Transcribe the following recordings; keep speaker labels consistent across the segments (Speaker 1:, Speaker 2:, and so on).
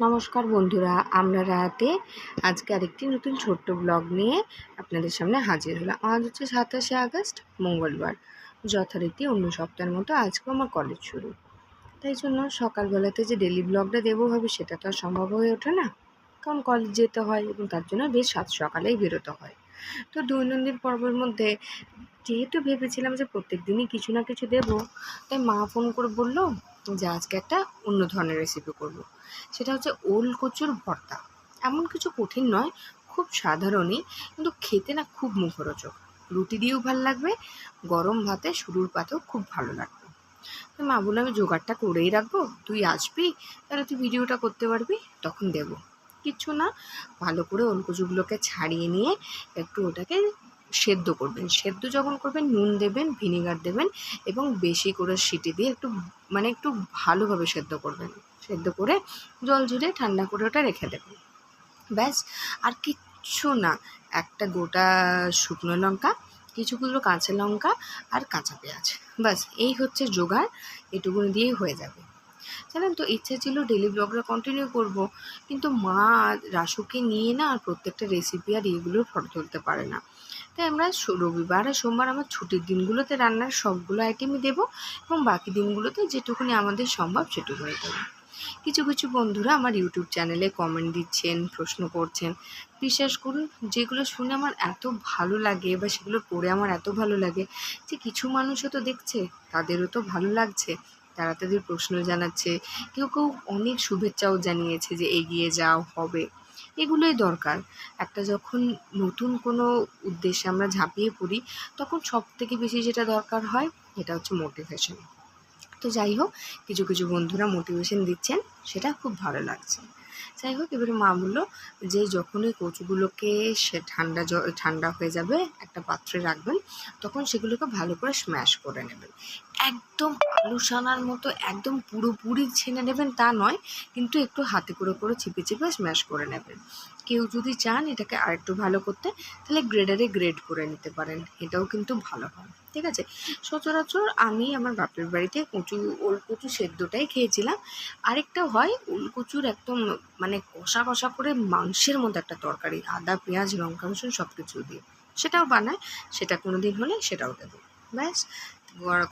Speaker 1: নমস্কার বন্ধুরা, আমরা রাতে আজকে আরেকটি নতুন ছোট্ট ব্লগ নিয়ে আপনাদের সামনে হাজির হলাম। আজ হচ্ছে 27শে আগস্ট, মঙ্গলবার। যথারীতি অন্য সপ্তাহের মতো আজকেও আমার কলেজ শুরু। তাই জন্য সকালবেলাতে যে ডেলি ব্লগটা দেবো ভাবে সেটা তো আর সম্ভব হয়ে ওঠে না, কারণ কলেজ যেতে হয় এবং তার জন্য বেশ সাত সকালেই বেরোতে হয়। তো দৈনন্দিন পর্বের মধ্যে যেহেতু ভেবেছিলাম যে প্রত্যেক দিনই কিছু না কিছু দেবো, তাই মা ফোন করে বললো যে আজকে একটা অন্য ধরনের রেসিপি করব। সেটা হচ্ছে ওল কচুর ভর্তা। এমন কিছু কঠিন নয়, খুব সাধারণই, কিন্তু খেতে না খুব মুখরোচক। রুটি দিয়েও ভালো লাগবে, গরম ভাতে শুরুর পাতেও খুব ভালো লাগবে। তো মা বললো আমি জোগাড়টা করেই রাখবো, তুই আসবি তাহলে তুই ভিডিওটা করতে পারবি, তখন দেবো। কিচ্ছু না, ভালো করে ওলকচুগুলোকে ছাড়িয়ে নিয়ে একটু ওটাকে সেদ্ধ করবেন। সেদ্ধ যখন করবেন নুন দেবেন, ভিনিগার দেবেন এবং বেশি করে সিটি দিয়ে একটু ভালোভাবে সেদ্ধ করবেন। সেদ্ধ করে জল ঝরিয়ে ঠান্ডা করে ওটা রেখে দেবেন। ব্যাস, আর কিচ্ছু না। একটা গোটা শুকনো লঙ্কা, কিছুগুলো কাঁচা লঙ্কা আর কাঁচা পেঁয়াজ, ব্যাস এই হচ্ছে জোগাড়। এটুকুনি দিয়েই হয়ে যাবে। জানেন তো, ইচ্ছে ছিল ডেলি ব্লগটা কন্টিনিউ করব, কিন্তু মা রাসুকে নিয়ে না আর প্রত্যেকটা রেসিপি আর এগুলো ফটো তুলতে পারে না। তাই আমরা রবিবার আর সোমবার আমার ছুটির দিনগুলোতে রান্নার সবগুলো আইটেমই দেবো এবং বাকি দিনগুলোতে যেটুকুনি আমাদের সম্ভব সেটুকুনি দেবো। কিছু কিছু বন্ধুরা আমার ইউটিউব চ্যানেলে কমেন্ট দিচ্ছেন, প্রশ্ন করছেন। বিশ্বাস করুন, যেগুলো শুনে আমার এত ভালো লাগে বা সেগুলো পড়ে আমার এত ভালো লাগে যে কিছু মানুষও তো দেখছে, তাদেরও তো ভালো লাগছে, তারা তাদের প্রশ্ন জানাচ্ছে, কেউ কেউ অনেক শুভেচ্ছাও জানিয়েছে যে এগিয়ে যাও, হবে। এগুলোই দরকার। একটা যখন নতুন কোনো উদ্দেশ্যে আমরা ঝাঁপিয়ে পড়ি, তখন সব থেকে বেশি যেটা দরকার হয় এটা হচ্ছে মোটিভেশন। তো যাই হোক, কিছু কিছু বন্ধুরা মোটিভেশন দিচ্ছেন, সেটা খুব ভালো লাগছে। যাই হোক, এবারে মা বললো যে যখনই কচুগুলোকে সে ঠান্ডা হয়ে যাবে একটা পাত্রে রাখবেন, তখন সেগুলোকে ভালো করে স্ম্যাশ করে নেবেন। একদম আলু সানার মতো একদম পুরোপুরি ছেনে নেবেন তা নয়, কিন্তু একটু হাতে করে করে চিপে চিপে স্ম্যাশ করে নেবেন। কেউ যদি চান এটাকে আরেকটু ভালো করতে, তাহলে গ্রেডারে গ্রেড করে নিতে পারেন, এটাও কিন্তু ভালো হয়। ঠিক আছে, সচরাচর আমি আমার বাপের বাড়িতে ওলকচু সেদ্ধটাই খেয়েছিলাম। আরেকটা হয় ওলকচুর একদম কষা কষা করে মাংসের মতো একটা তরকারি, আদা পেঁয়াজ লঙ্কা রসুন সব কিছু দিয়ে, সেটাও বানায়। সেটা কোনো দিন হলে সেটাও দেবো। ব্যাস,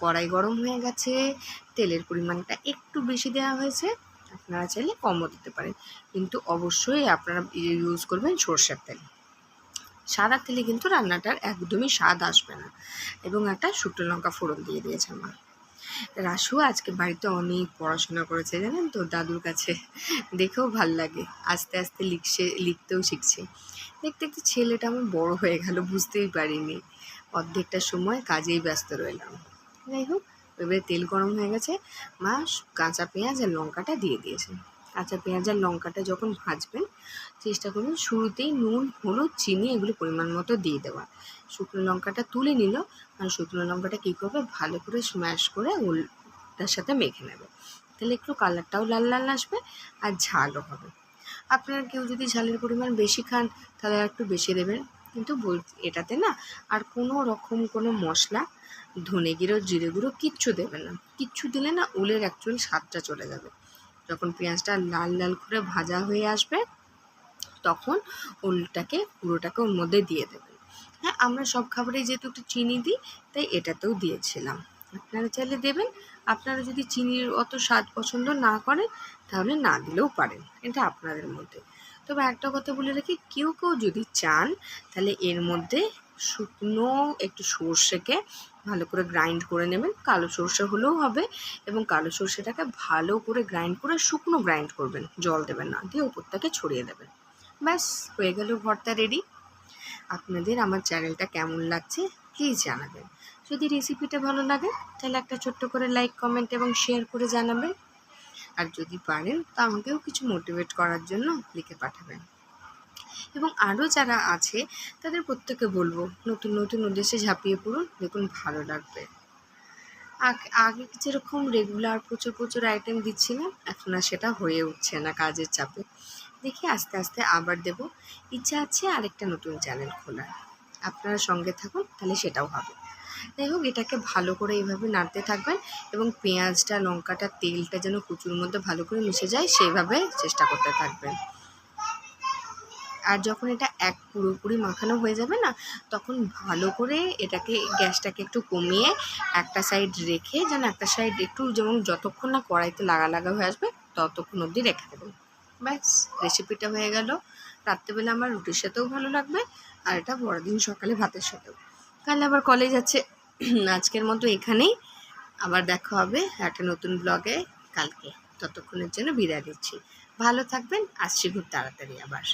Speaker 1: কড়াই গরম হয়ে গেছে, তেলের পরিমাণটা একটু বেশি দেওয়া হয়েছে, আপনারা চাইলে কমও দিতে পারেন, কিন্তু অবশ্যই আপনারা ইউজ করবেন সরষের তেল। সাদা তেলে কিন্তু রান্নাটার একদমই স্বাদ আসবে না। এবং একটা শুকনো লঙ্কা ফোড়ন দিয়ে দিয়েছে আমার। রাসু আজকে বাড়িতে অনেক পড়াশোনা করেছে, জানেন তো, দাদুর কাছে। দেখেও ভাল লাগে, আস্তে আস্তে লিখতেও শিখছে। দেখতে দেখতে ছেলেটা আমার বড় হয়ে গেল, বুঝতেই পারিনি। অর্ধেকটা সময় কাজেই ব্যস্ত রইলাম। যাই হোক, এবারে তেল গরম হয়ে গেছে, মা কাঁচা পেঁয়াজ আর লঙ্কাটা দিয়ে দিয়েছে। কাঁচা পেঁয়াজ আর লঙ্কাটা যখন ভাজবেন, চেষ্টা করবেন শুরুতেই নুন হলুদ চিনি এগুলো পরিমাণ মতো দিয়ে দেওয়া। শুকনো লঙ্কাটা তুলে নিল, আর শুকনো লঙ্কাটা কী করবে, ভালো করে স্ম্যাশ করে ওলটার সাথে মেখে নেবে। তাহলে একটু কালারটাও লাল লাল আসবে আর ঝালও হবে। আপনারা কেউ যদি ঝালের পরিমাণ বেশি খান তাহলে একটু বেশি দেবেন, কিন্তু এটাতে না আর কোনো রকম কোনো মশলা, ধনে গুঁড়ো জিরে গুঁড়ো কিচ্ছু দেবেন না। কিচ্ছু দিলে না ওলের অ্যাকচুয়াল স্বাদটা চলে যাবে। যখন পেঁয়াজটা লাল লাল করে ভাজা হয়ে আসবে, তখন ওলটাকে পুরোটাকে ওর মধ্যে দিয়ে দেবেন। হ্যাঁ, আমরা সব খাবারেই যেহেতু একটু চিনি দিই, তাই এটাতেও দিয়েছিলাম। আপনারা চাইলে দেবেন। আপনারা যদি চিনির অত স্বাদ পছন্দ না করেন তাহলে না দিলেও পারেন, এটা আপনাদের মধ্যে। তবে একটা কথা বলে রাখি, কেউ কেউ যদি চান তাহলে এর মধ্যে শুকনো একটু সর্ষেকে ভালো করে গ্রাইন্ড করে নেবেন, কালো সর্ষে হলেও হবে, এবং কালো সর্ষেটাকে ভালো করে গ্রাইন্ড করে শুকনো গ্রাইন্ড করবেন, জল দেবেন না, দিয়ে ওপরটাকে ছড়িয়ে দেবেন। ব্যাস, হয়ে গেল ভর্তা রেডি। আপনাদের আমার চ্যানেলটা কেমন লাগছে প্লিজ জানাবেন। যদি রেসিপিটা ভালো লাগে তাহলে একটা ছোট্ট করে লাইক কমেন্ট এবং শেয়ার করে জানাবেন। আর যদি পারেন তো আমাকেও কিছু মোটিভেট করার জন্য লিখে পাঠাবেন। এবং আরও যারা আছে তাদের প্রত্যেককে বলবো নতুন নতুন উদ্দেশ্যে ঝাঁপিয়ে পড়ুন, দেখুন ভালো লাগবে। আগে যেরকম রেগুলার প্রচুর প্রচুর আইটেম দিচ্ছিলাম, এখন আর সেটা হয়ে উঠছে না কাজের চাপে। দেখি আস্তে আস্তে আবার দেব। ইচ্ছা আছে আরেকটা নতুন চ্যানেল খোলার, আপনারা সঙ্গে থাকুন, তাহলে সেটাও হবে। যাই হোক, এটাকে ভালো করে এইভাবে নাড়তে থাকবেন এবং পেঁয়াজটা, লঙ্কাটা, তেলটা যেন কচুর মধ্যে ভালো করে মিশে যায় সেইভাবে চেষ্টা করতে থাকবেন। আর যখন এটা পুরোপুরি মাখানো হয়ে যাবে না, তখন ভালো করে এটাকে গ্যাসটাকে একটু কমিয়ে একটা সাইড রেখে, যেন একটা সাইড একটু যেমন যতক্ষণ না কড়াইতে লাগা লাগা হয়ে আসবে ততক্ষণ অবধি রেখে দেবেন। ব্যাস, রেসিপিটা হয়ে গেল। রাত্রেবেলা আমার রুটির সাথেও ভালো লাগবে, আর এটা পরের দিন সকালে ভাতের সাথেও। কাল আবার কলেজ আছে। আজকের মতো এখানেই, আবার দেখা হবে একটা নতুন ব্লগে কালকে। ততক্ষণের জন্য বিদায় দিচ্ছি। ভালো থাকবেন, আসছি খুব তাড়াতাড়ি আবার।